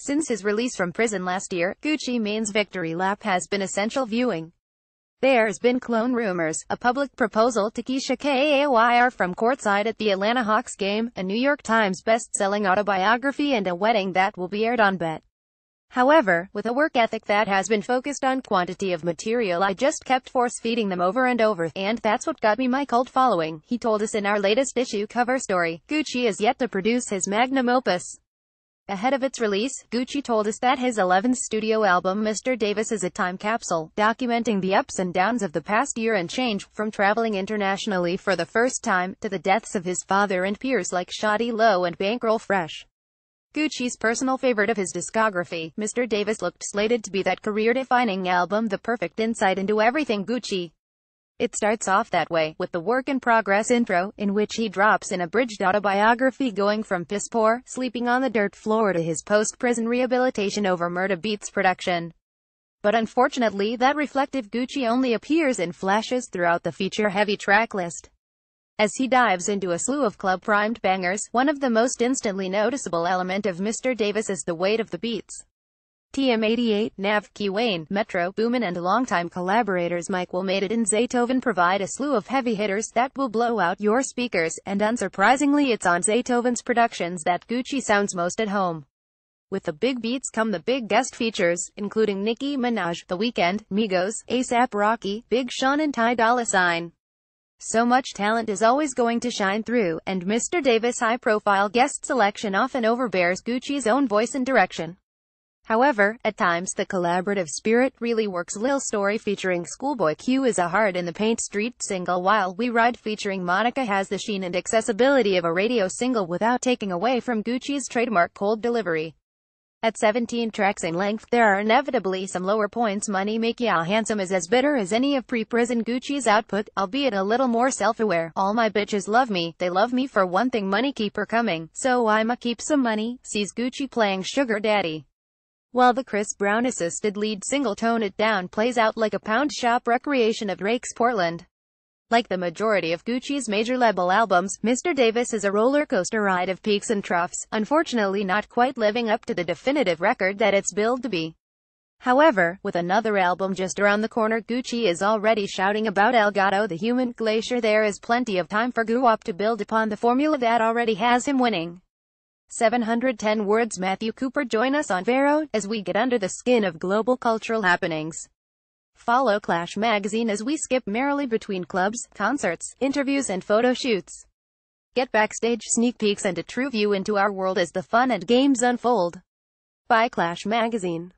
Since his release from prison last year, Gucci Mane's victory lap has been essential viewing. There's been clone rumors, a public proposal to Keisha Kayr from courtside at the Atlanta Hawks game, a New York Times best-selling autobiography, and a wedding that will be aired on BET. However, with a work ethic that has been focused on quantity of material, I just kept force-feeding them over and over, and that's what got me my cult following, he told us in our latest issue cover story. Gucci is yet to produce his magnum opus. Ahead of its release, Gucci told us that his 11th studio album, Mr. Davis, is a time capsule, documenting the ups and downs of the past year and change, from traveling internationally for the first time, to the deaths of his father and peers like Shawty Lo and Bankroll Fresh. Gucci's personal favorite of his discography, Mr. Davis looked slated to be that career-defining album, the perfect insight into everything Gucci. It starts off that way, with the work-in-progress intro, in which he drops an abridged autobiography going from piss-poor, sleeping on the dirt floor to his post-prison rehabilitation over Murda Beats production. But unfortunately, that reflective Gucci only appears in flashes throughout the feature-heavy track list. As he dives into a slew of club-primed bangers, one of the most instantly noticeable element of Mr. Davis is the weight of the beats. TM88, Nav, Key Wayne, Metro Boomin, and longtime collaborators Mike Will Made It and Zaytoven provide a slew of heavy hitters that will blow out your speakers, and unsurprisingly it's on Zaytoven's productions that Gucci sounds most at home. With the big beats come the big guest features, including Nicki Minaj, The Weeknd, Migos, A$AP Rocky, Big Sean, and Ty Dolla $ign. So much talent is always going to shine through, and Mr. Davis' high-profile guest selection often overbears Gucci's own voice and direction. However, at times the collaborative spirit really works. Lil Story featuring Schoolboy Q is a hard-in-the-paint street single, while We Ride featuring Monica has the sheen and accessibility of a radio single without taking away from Gucci's trademark cold delivery. At 17 tracks in length, there are inevitably some lower points. Money Make Ya Handsome is as bitter as any of pre-prison Gucci's output, albeit a little more self-aware. All my bitches love me, they love me for one thing, money keep her coming, so I'ma keep some money, sees Gucci playing Sugar Daddy. While the Chris Brown-assisted lead single Tone It Down plays out like a pound shop recreation of Drake's Portland. Like the majority of Gucci's major label albums, Mr. Davis is a roller coaster ride of peaks and troughs, unfortunately not quite living up to the definitive record that it's billed to be. However, with another album just around the corner, Gucci is already shouting about El Gato the Human Glacier. There is plenty of time for Guap to build upon the formula that already has him winning. 710 words. Matthew Cooper. Join us on Vero as we get under the skin of global cultural happenings. Follow Clash Magazine as we skip merrily between clubs, concerts, interviews, and photo shoots. Get backstage sneak peeks and a true view into our world as the fun and games unfold. By Clash Magazine.